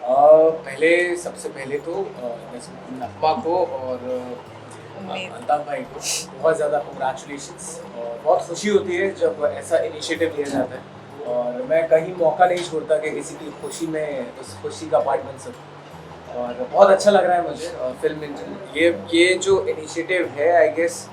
पहले सबसे पहले तो नगमा को और अल्ताफ भाई को बहुत ज़्यादा कंग्रेचुलेशंस। और बहुत खुशी होती है जब ऐसा इनिशिएटिव लिया जाता है, और मैं कहीं मौका नहीं छोड़ता कि किसी की खुशी में उस खुशी का पार्ट बन सकूं। और बहुत अच्छा लग रहा है मुझे फिल्म ये जो इनिशिएटिव है। आई गेस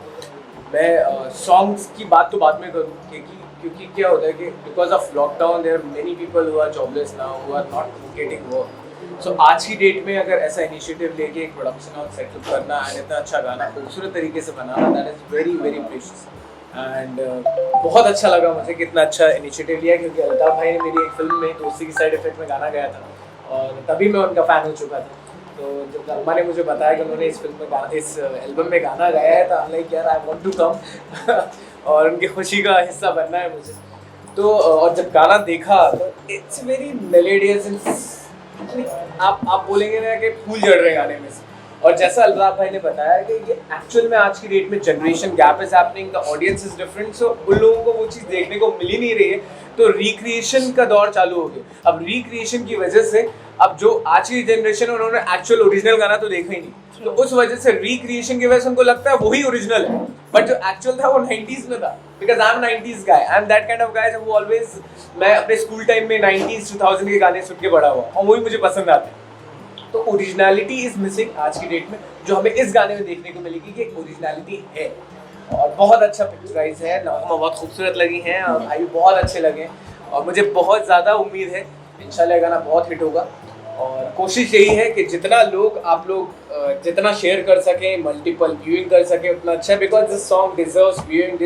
मैं सॉन्ग्स की बात तो बाद में करूँ, क्योंकि क्या होता है कि because of lockdown there are many people who are jobless now, who are not getting work. So आज की डेट में अगर ऐसा इनिशिएटिव लेके एक प्रोडक्शन हाउस सेटअप करना एंड इतना अच्छा गाना खूबसूरत तरीके से बनाना, that is very very precious. And बहुत अच्छा लगा मुझे कितना अच्छा इनिशिएटिव लिया, क्योंकि अल्ताफ भाई ने मेरी एक फिल्म में दोस्ती की साइड इफेक्ट में गाना गाया था, और तभी मैं उनका फ़ैन हो चुका था। तो जब नगमा ने मुझे बताया कि उन्होंने इस फिल्म में गाना, इस एल्बम में गाना गाया है, तो आई लाइक यार आई वांट टू कम और उनकी खुशी का हिस्सा बनना है मुझे। तो और जब गाना देखा तो इट्स वेरी मेलोडियस। आप बोलेंगे ना कि फूल झड़ रहे गाने में से। और जैसा अल्ताफ भाई ने बताया कि ये एक्चुअल में आज की डेट में generation gap is happening, the audience is different, so उन लोगों को वो चीज़ देखने को मिल ही नहीं रही है, तो रिक्रिएशन का दौर चालू हो गया। अब रिक्रिएशन की वजह से अब जो आज की जनरेशन है उन्होंने एक्चुअल ओरिजिनल गाना तो देखा ही नहीं, तो उस वजह से रिक्रिएशन की वजह से उनको लगता है वही ओरिजिनल है, बट जो एक्चुअल था वो 90s में था। Because I am 90s guy, I am that kind of guy who always, मैं अपने स्कूल टाइम में 90s 2000 के गाने सुन के बड़ा हुआ और वही मुझे पसंद आते हैं। तो ओरिजिनलिटी इज मिसिंग आज की डेट में, जो हमें इस गाने में देखने को मिलेगी कि ओरिजिनलिटी है। और बहुत अच्छा पिक्चराइज है, नगमा बहुत खूबसूरत लगी हैं और भाई बहुत अच्छे लगे, और मुझे बहुत ज़्यादा उम्मीद है इंशाल्लाह गाना बहुत हिट होगा। और कोशिश यही है कि जितना लोग आप लोग जितना शेयर कर सकें, मल्टीपल व्यूइंग कर सकें, उतना अच्छा है। Because this song deserves viewing,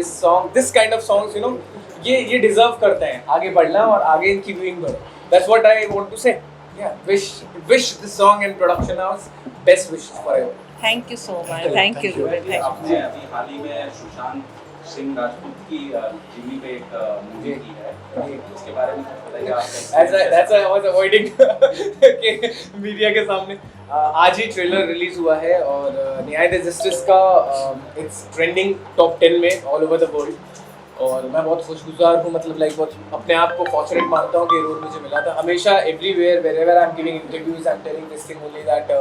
this kind of songs you know, ये डिजर्व करते हैं आगे बढ़ना और आगे इनकी व्यूइंग बढ़े। That's what I want to say. Yeah, wish the song and production house best wishes forever. Thank you so much. Thank you. आपने अभी हाल ही में सुशांत सिंह राजपूत की जिम्मी पे एक मूवी की है, उसके बारे में कुछ बताइए आप। That's why I was avoiding कि मीडिया के सामने। आज ही ट्रेलर रिलीज हुआ है और न्याय द जस्टिस का इट्स ट्रेंडिंग टॉप 10 में ऑल ओवर द वर्ल्ड, और मैं बहुत खुशगुजार हूँ, मतलब लाइक बहुत अपने आप को फॉर्चुनेट मानता हूँ कि ये रोल मुझे मिला था। हमेशा everywhere wherever I am giving interviews I am telling this thing only that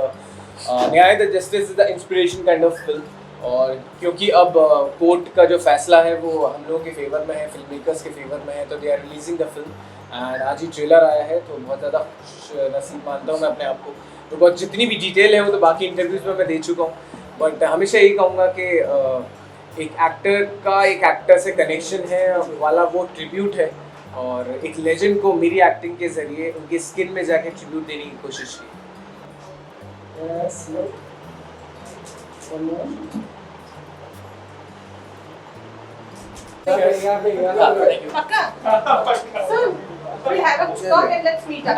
Nyay the justice is the inspiration kind of film. और क्योंकि अब कोर्ट का जो फैसला है वो हम लोगों के फेवर में है, फिल्म मेकर्स के फेवर में है, तो they are releasing the film and आज ही ट्रेलर आया है, तो बहुत ज़्यादा खुश नसीब मानता हूँ मैं अपने आप को। तो बहुत जितनी भी डिटेल है वो तो बाकी इंटरव्यूज़ में मैं दे चुका हूँ, बट हमेशा यही कहूँगा कि एक एक्टर का एक एक्टर से कनेक्शन है वाला वो ट्रिब्यूट है, और एक लेजेंड को मेरी एक्टिंग के जरिए उनकी स्किन में जाके ट्रिब्यूट देने की कोशिश की। Paka. So we have a talk and let's meet up.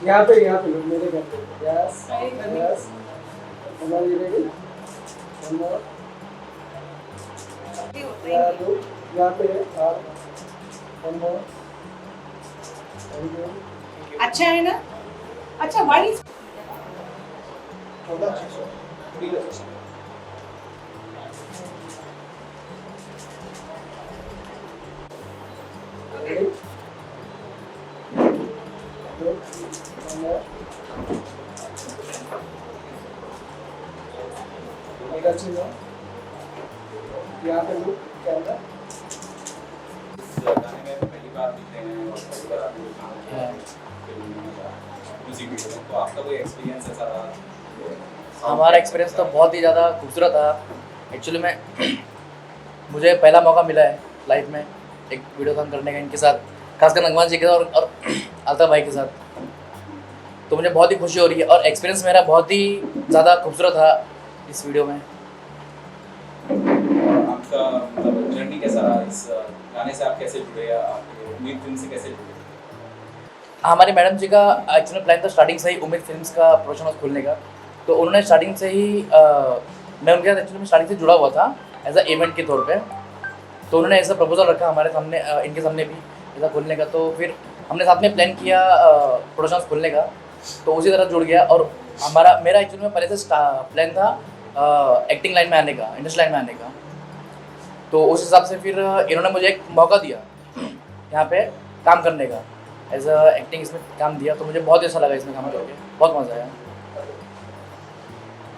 यहाँ पे लोग मेरे घर पे। Yes, yes. Are you ready? One more. यहाँ पे और one more. Thank you. अच्छा है ना? अच्छा why is Ready? Good. One more. एक अच्छी लो। यहाँ पे look कैमरा। इस गाने में पहली बार दिखते हैं और पहली बार आपने काम किया है फिल्म में या म्यूजिक वीडियो में, तो आपका कोई एक्सपीरियंस ऐसा रहा? हमारा एक्सपीरियंस तो बहुत ही ज़्यादा खूबसूरत था। एक्चुअली में मुझे पहला मौका मिला है लाइफ में एक वीडियो काम करने का इनके साथ, खासकर नगमा जी के साथ और अल्ताफ भाई के साथ, तो मुझे बहुत ही खुशी हो रही है और एक्सपीरियंस मेरा बहुत ही ज़्यादा खूबसूरत था इस वीडियो में। आपका मतलब जर्नी कैसा रहा इस गाने से? आप कैसे जुड़े या आपके उम्मीद फिल्म से कैसे जुड़े? हमारे मैडम जी का एक्चुअली प्लान था स्टार्टिंग से ही उम्मीद फिल्म्स का प्रोडक्शन हाउस खोलने का, तो उन्होंने स्टार्टिंग से ही मैं उनके साथ एक्चुअली स्टार्टिंग से जुड़ा हुआ था एज अ इवेंट के तौर पे, तो उन्होंने ऐसा प्रपोजल रखा हमारे सामने, इनके सामने भी ऐसा खोलने का, तो फिर हमने साथ में प्लान किया प्रोडक्शन हाउस खोलने का, तो उसी तरह जुड़ गया। और मेरा एक्चुअली में पहले से प्लान था एक्टिंग लाइन में आने का, इंडस्ट्री लाइन में आने का, तो उस हिसाब से फिर इन्होंने मुझे एक मौका दिया यहाँ पे काम करने का, एज अ एक्टिंग इसमें काम दिया, तो मुझे बहुत अच्छा लगा इसमें काम करके, बहुत मज़ा आया।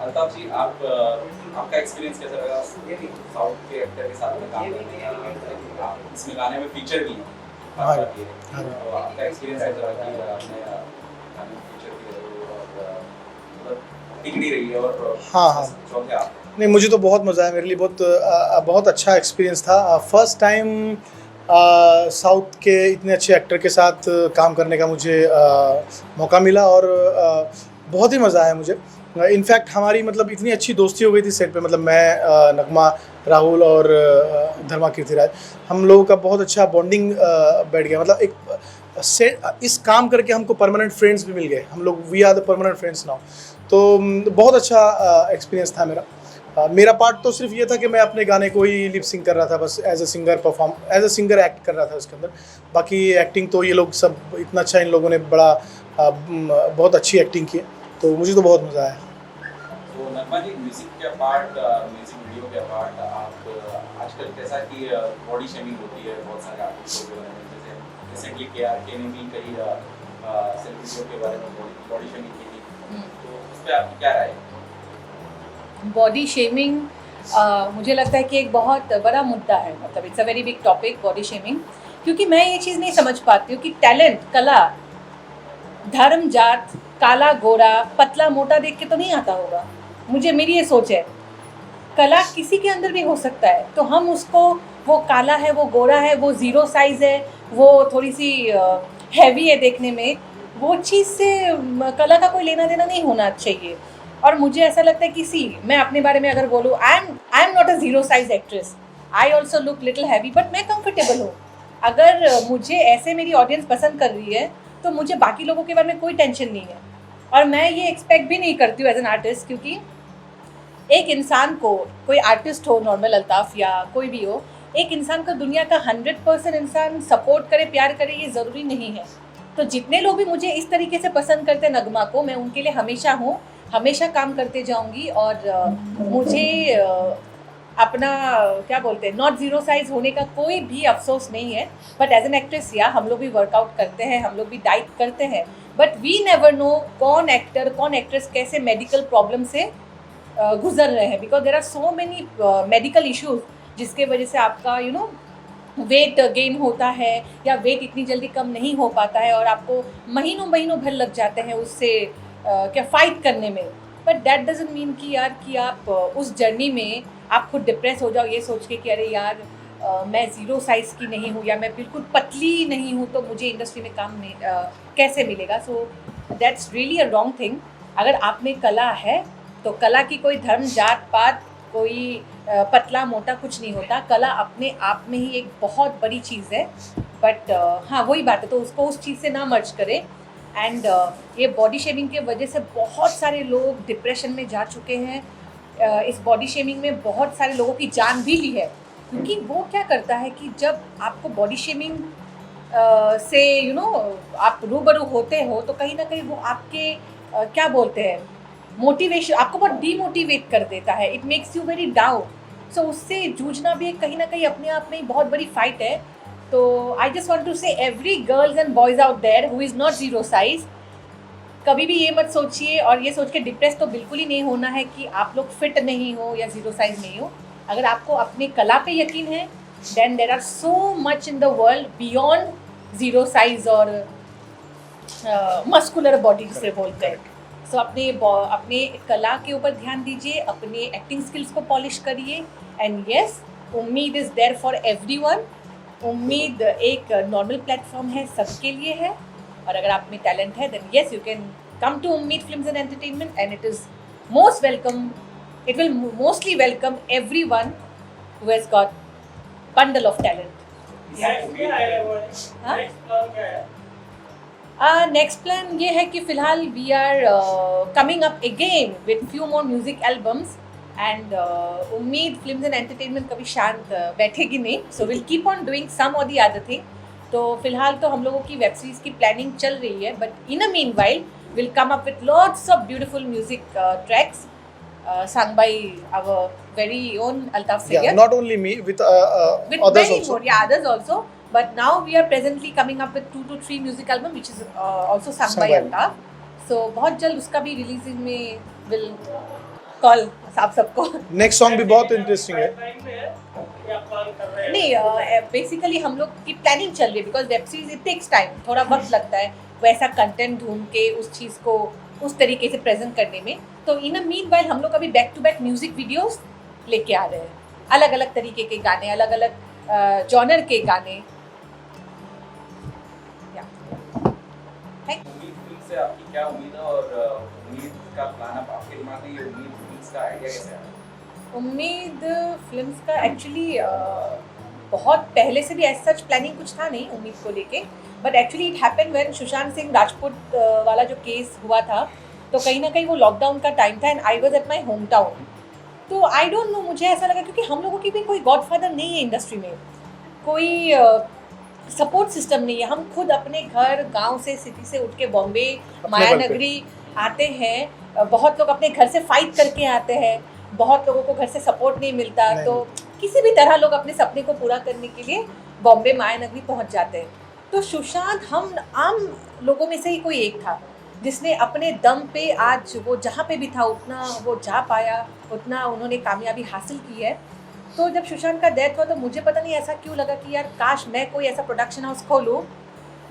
अल्ताफ जी, आपका एक्सपीरियंस कैसा रहा साउथ के एक्टर के साथ में काम करने का? आप इसमें गाने में फीचर भी हैं, हाँ। तो आपका एक्सपीरियंस कैसा रहा कि आपने गाने में फीचर भी रहे हो और मतलब टिकड़ी रही है और हाँ। चौथे आप? नहीं, मुझे तो बहुत मज़ा आया, मेरे लिए बहुत अच्छा एक्सपीरियंस था। फर्स्ट टाइम साउथ के इतने अच्छे एक्टर के साथ काम करने का मुझे मौका मिला और बहुत ही मज़ा आया मुझे। इनफैक्ट हमारी मतलब इतनी अच्छी दोस्ती हो गई थी सेट पे, मतलब मैं, नगमा, राहुल और धर्मा कीर्तिराज, हम लोगों का बहुत अच्छा बॉन्डिंग बैठ गया। मतलब एक सेट इस काम करके हमको परमानेंट फ्रेंड्स भी मिल गए, हम लोग we are the permanent friends now. तो बहुत अच्छा एक्सपीरियंस था मेरा। मेरा पार्ट तो सिर्फ ये था कि मैं अपने गाने को ही लिप सिंग कर रहा था, बस एज अ सिंगर एक्ट कर रहा था उसके अंदर। बाकी एक्टिंग तो ये लोग सब इतना अच्छा, इन लोगों ने बड़ा बहुत अच्छी एक्टिंग की, तो मुझे तो बहुत मज़ा आया। तो नगमा जी, म्यूजिक के पार्ट, म्यूजिक वीडियो के पार्ट, आप आजकल कैसा कि बॉडी शेमिंग होती है बहुत सारे आर्टिस्टों के बारे में, जैसे रिसेंटली KRK ने भी कई सेलिब्रिटियों के बारे में बॉडी शेमिंग की थी, तो उस पर आपकी क्या राय है? बॉडी शेमिंग मुझे लगता है कि एक बहुत बड़ा मुद्दा है, मतलब it's a very big topic body shaming, क्योंकि मैं ये चीज़ नहीं समझ पाती हूँ कि टैलेंट, कला, धर्म, जात, काला गोरा, पतला मोटा देख के तो नहीं आता होगा। मेरी ये सोच है, कला किसी के अंदर भी हो सकता है, तो हम उसको, वो काला है, वो गोरा है, वो ज़ीरो साइज़ है, वो थोड़ी सी हैवी है देखने में, वो चीज़ से कला का कोई लेना देना नहीं होना चाहिए। और मुझे ऐसा लगता है कि मैं अपने बारे में अगर बोलूँ, I am not a zero size actress, I also look little heavy, but मैं कंफर्टेबल हूँ। अगर मुझे ऐसे मेरी ऑडियंस पसंद कर रही है तो मुझे बाकी लोगों के बारे में कोई टेंशन नहीं है, और मैं ये एक्सपेक्ट भी नहीं करती हूँ एज एन आर्टिस्ट, क्योंकि एक इंसान को, कोई आर्टिस्ट हो, नॉर्मल अल्ताफ या कोई भी हो, एक इंसान को दुनिया का 100% इंसान सपोर्ट करे, प्यार करे, ये ज़रूरी नहीं है। तो जितने लोग भी मुझे इस तरीके से पसंद करते हैं नगमा को, मैं उनके लिए हमेशा हूँ, हमेशा काम करते जाऊँगी। और मुझे अपना क्या बोलते हैं, नॉट ज़ीरो साइज़ होने का कोई भी अफसोस नहीं है। बट एज एन एक्ट्रेस, या हम लोग भी वर्कआउट करते हैं, हम लोग भी डाइट करते हैं, बट वी नेवर नो कौन एक्टर, कौन एक्ट्रेस कैसे मेडिकल प्रॉब्लम से गुजर रहे हैं, because there are so many medical issues जिसके वजह से आपका वेट गेन होता है, या वेट इतनी जल्दी कम नहीं हो पाता है, और आपको महीनों महीनों भर लग जाते हैं उससे क्या फ़ाइट करने में। बट दैट डजंट मीन कि यार कि आप उस जर्नी में आप खुद डिप्रेस हो जाओ ये सोच के कि अरे यार मैं ज़ीरो साइज़ की नहीं हूँ, या मैं बिल्कुल पतली नहीं हूँ, तो मुझे इंडस्ट्री में काम नहीं कैसे मिलेगा। So that's really a wrong thing. अगर आप में कला है तो कला की कोई धर्म, जात पात, कोई पतला मोटा कुछ नहीं होता। कला अपने आप में ही एक बहुत बड़ी चीज़ है। बट हाँ, वही बात है, तो उसको उस चीज़ से ना मर्ज करें। एंड ये बॉडी शेमिंग के वजह से बहुत सारे लोग डिप्रेशन में जा चुके हैं। इस बॉडी शेमिंग में बहुत सारे लोगों की जान भी ली है, क्योंकि वो क्या करता है कि जब आपको बॉडी शेमिंग से आप रूबरू होते हो, तो कहीं ना कहीं वो आपके क्या बोलते हैं, मोटिवेशन, आपको बहुत डीमोटिवेट कर देता है। It makes you very down. So उससे जूझना भी कहीं ना कहीं अपने आप में बहुत बड़ी फाइट है। तो I just want to say every girls and boys out there who is not zero size, कभी भी ये मत सोचिए और ये सोच के डिप्रेस तो बिल्कुल ही नहीं होना है कि आप लोग फिट नहीं हो या ज़ीरो साइज़ नहीं हो। अगर आपको अपने कला पे यकीन है, then there are so much in the world beyond zero size और मस्कुलर बॉडी जिसे बोलते हैं। सो अपने कला के ऊपर ध्यान दीजिए, अपने एक्टिंग स्किल्स को पॉलिश करिए। एंड येस, उम्मीद इज़ देयर फॉर एवरीवन। उम्मीद एक नॉर्मल प्लेटफॉर्म है, सबके लिए है। और अगर आप में टैलेंट है, then yes you can come to Ummeed films and entertainment, and it is most welcome. It will mostly welcome everyone who has got bundle of talent. Next plan ये है कि फिलहाल we are coming up again with few more music albums, and उम्मीद films and entertainment कभी शांत बैठेगी नहीं. So we'll keep on doing some or the other thing. तो फिलहाल तो हम लोगों की वेब सीरीज़ की प्लानिंग चल रही है, but in a meanwhile we'll come up with lots of beautiful music tracks. Sung by our very own Altaf Sayyed. Yeah, not only me, with others many also. more, yeah, others also. But now we are presently coming up with 2 to 3 music album which is also sung by Sung by Altaf. So बहुत जल्द उसका भी releasing में will call आप सबको. Next song भी बहुत interesting है. नहीं बेसिकली हम लोग की प्लानिंग चल रही है because web series it takes time, थोड़ा वक्त लगता है वैसा कंटेंट ढूंढ के उस चीज़ को उस तरीके से प्रेजेंट करने में. तो इन अ मीन वाइल हम लोग अभी back to back music videos लेके आ रहे हैं, अलग अलग तरीके के गाने, अलग अलग जॉनर के गाने. उम्मीद फिल्म से आपकी क्या उम्मीद है और उम्मीद का प्लान आप आपके दिमाग में ये उम्मीद फिल्म का आइडिया कैसे आया? उम्मीद फिल्म्स का एक्चुअली बहुत पहले से भी ऐसा सच प्लानिंग कुछ था नहीं उम्मीद को लेके, but actually it happened when Sushant Singh Rajput वाला जो केस हुआ था, तो कहीं ना कहीं वो लॉकडाउन का टाइम था and I was at my home town. तो आई डोंट नो, मुझे ऐसा लगा क्योंकि हम लोगों की भी कोई गॉडफादर नहीं है इंडस्ट्री में, कोई सपोर्ट सिस्टम नहीं है. हम खुद अपने घर गांव से सिटी से उठ के बॉम्बे माया नगरी आते हैं, बहुत लोग अपने घर से फाइट करके आते हैं, बहुत लोगों को घर से सपोर्ट नहीं मिलता नहीं. तो किसी भी तरह लोग अपने सपने को पूरा करने के लिए बॉम्बे माया नगरी पहुंच जाते हैं. तो सुशांत हम आम लोगों में से ही कोई एक था जिसने अपने दम पे आज वो जहाँ पे भी था उतना वो जा पाया, उतना उन्होंने कामयाबी हासिल की है. तो जब सुशांत का डेथ हुआ तो मुझे पता नहीं ऐसा क्यों लगा कि यार काश मैं कोई ऐसा प्रोडक्शन हाउस खोलूँ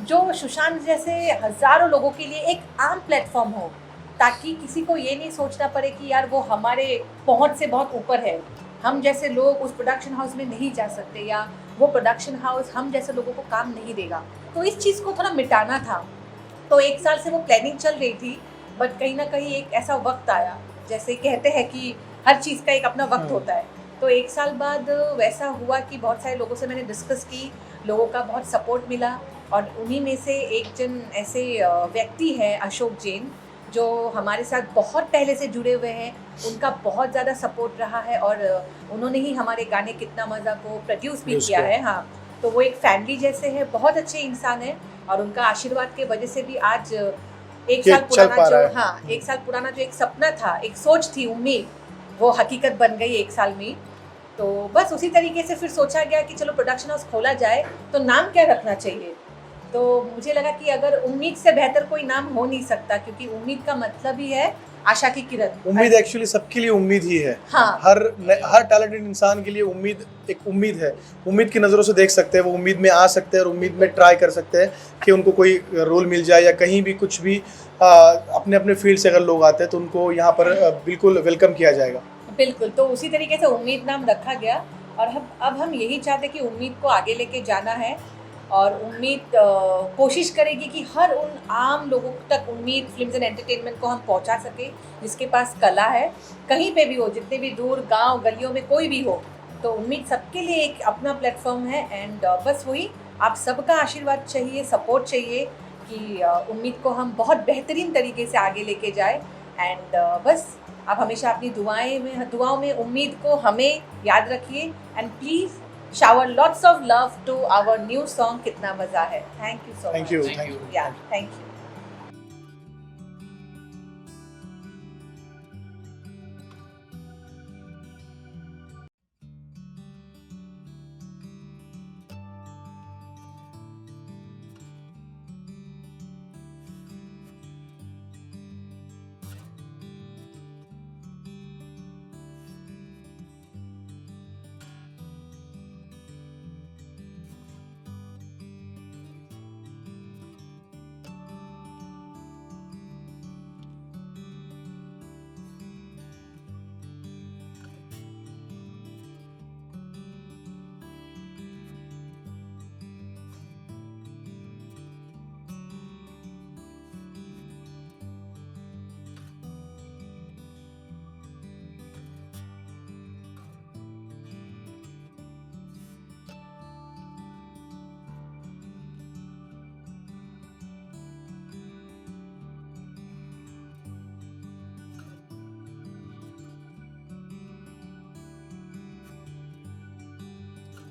जो सुशांत जैसे हज़ारों लोगों के लिए एक आम प्लेटफॉर्म हो, ताकि किसी को ये नहीं सोचना पड़े कि यार वो हमारे पहुंच से बहुत ऊपर है, हम जैसे लोग उस प्रोडक्शन हाउस में नहीं जा सकते, या वो प्रोडक्शन हाउस हम जैसे लोगों को काम नहीं देगा. तो इस चीज़ को थोड़ा मिटाना था. तो 1 साल से वो प्लानिंग चल रही थी, बट कहीं ना कहीं एक ऐसा वक्त आया, जैसे कहते हैं कि हर चीज़ का एक अपना वक्त होता है. तो 1 साल बाद वैसा हुआ कि बहुत सारे लोगों से मैंने डिस्कस की, लोगों का बहुत सपोर्ट मिला, और उन्हीं में से एक जन ऐसे व्यक्ति हैं अशोक जैन जो हमारे साथ बहुत पहले से जुड़े हुए हैं. उनका बहुत ज़्यादा सपोर्ट रहा है और उन्होंने ही हमारे गाने कितना मज़ा को प्रोड्यूस भी किया है. हाँ, तो वो एक फैमिली जैसे है, बहुत अच्छे इंसान है, और उनका आशीर्वाद के वजह से भी आज 1 साल पुराना जो 1 साल पुराना जो एक सपना था, एक सोच थी, उम्मीद, वो हकीकत बन गई 1 साल में. तो बस उसी तरीके से फिर सोचा गया कि चलो प्रोडक्शन हाउस खोला जाए, तो नाम क्या रखना चाहिए. तो मुझे लगा कि अगर उम्मीद से बेहतर कोई नाम हो नहीं सकता, क्योंकि उम्मीद का मतलब ही है आशा की किरण. उम्मीद एक्चुअली सबके लिए उम्मीद ही है. हाँ. हर टैलेंटेड इंसान के लिए उम्मीद एक उम्मीद है. उम्मीद की नज़रों से देख सकते हैं, वो उम्मीद में आ सकते हैं और उम्मीद में ट्राई कर सकते हैं कि उनको कोई रोल मिल जाए, या कहीं भी कुछ भी अपने अपने फील्ड से अगर लोग आते हैं तो उनको यहाँ पर बिल्कुल वेलकम किया जाएगा. बिल्कुल. तो उसी तरीके से उम्मीद नाम रखा गया, और अब हम यही चाहते कि उम्मीद को आगे लेके जाना है, और उम्मीद कोशिश करेगी कि हर उन आम लोगों तक उम्मीद फिल्म्स एंड एंटरटेनमेंट को हम पहुंचा सके जिसके पास कला है, कहीं पे भी हो, जितने भी दूर गांव गलियों में कोई भी हो. तो उम्मीद सबके लिए एक अपना प्लेटफॉर्म है, एंड बस वही आप सबका आशीर्वाद चाहिए, सपोर्ट चाहिए कि उम्मीद को हम बहुत बेहतरीन तरीके से आगे लेके जाए. एंड बस आप हमेशा अपनी दुआओं में उम्मीद को हमें याद रखिए, and please shower lots of love to our new song कितना मज़ा है. Thank you so much. Thank you. Yeah, thank you.